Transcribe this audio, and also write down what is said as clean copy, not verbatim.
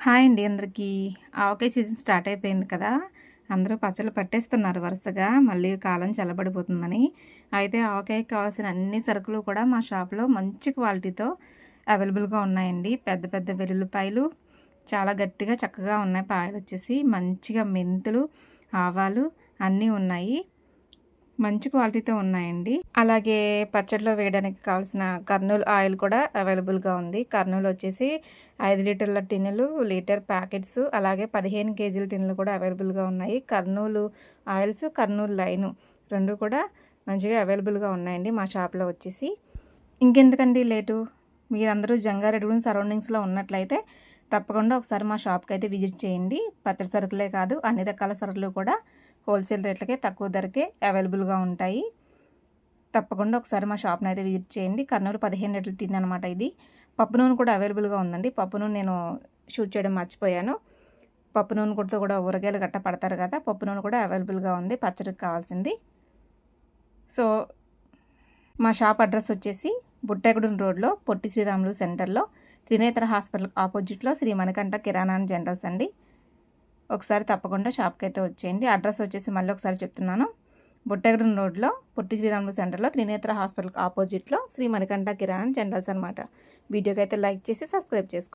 Hi అండి అందరికీ. ఆవకాయ season start అయిపోయింది కదా! అందరూ పచ్చళ్ళు పట్టేస్తున్నారు వరుసగా. మళ్ళీ కాలం చల్లబడిపోతుందని. అయితే ఆవకాయకి కావాల్సిన అన్ని సరుకులు కూడా మా షాప్‌లో మంచి క్వాలిటీతో అవైలబుల్‌గా ఉన్నాయండి. పెద్ద పెద్ద వెల్లుల్లిపాయలు చాలా గట్టిగా చక్కగా ఉన్నాయి పాయలొచ్చేసి. మంచిగా మెంతులు, ఆవాలు అన్నీ ఉన్నాయి. మంచి క్వాలిటీతో ఉన్నాయండి. అలాగే పచ్చడిలో వేయడానికి కావాల్సిన కర్నూల్ ఆయిల్ కూడా అవైలబుల్‌గా ఉంది. కర్నూల్ వచ్చేసి 5 లీటర్ల టిన్నులు, లీటర్ ప్యాకెట్స్, అలాగే 15 కేజీల టిన్నులు కూడా అవైలబుల్‌గా ఉన్నాయి. కర్నూలు ఆయిల్స్, కర్నూల్ లైను 2 కూడా మంచిగా అవైలబుల్‌గా ఉన్నాయండి మా షాప్‌లో వచ్చేసి. ఇంకెందుకండి లేటు, మీరందరూ జంగారెడ్డిగూడెం సరౌండింగ్స్‌లో ఉన్నట్లయితే తప్పకుండా ఒకసారి మా షాప్‌కైతే విజిట్ చేయండి. పచ్చడి సరుకులే కాదు, అన్ని రకాల సరుకులు కూడా హోల్సేల్ రేట్లకే తక్కువ ధరకే అవైలబుల్‌గా ఉంటాయి. తప్పకుండా ఒకసారి మా షాప్‌ని అయితే విజిట్ చేయండి. కర్నూలు 15 లీటర్ల టిన్ అనమాట ఇది. పప్పు నూనె కూడా అవైలబుల్‌గా ఉందండి. పప్పు నూనె నేను షూట్ చేయడం మర్చిపోయాను. పప్పు నూనె కూడా ఊరగాయలు గట్టా పడతారు కదా! పప్పు నూనె కూడా అవైలబుల్‌గా ఉంది పచ్చడికి కావాల్సింది. సో, మా షాప్ అడ్రస్ వచ్చేసి బుట్టాయిగూడెం రోడ్లో పొట్టి శ్రీరాములు సెంటర్లో త్రినేత్ర హాస్పిటల్ ఆపోజిట్లో శ్రీ మణికంఠ కిరాణా అండ్ జనరల్స్ అండి. ఒకసారి తప్పకుండా షాప్‌కి అయితే వచ్చేయండి. అడ్రస్ వచ్చేసి మళ్ళీ ఒకసారి చెప్తున్నాను. బుట్టాయిగూడెం రోడ్లో పొట్టి శ్రీరాములు సెంటర్లో త్రినేత్ర హాస్పిటల్కి ఆపోజిట్లో శ్రీ మణికంఠ కిరాణా అండ్ జనరల్స్ అనమాట. వీడియోకి అయితే లైక్ చేసి సబ్స్క్రైబ్ చేసుకోండి.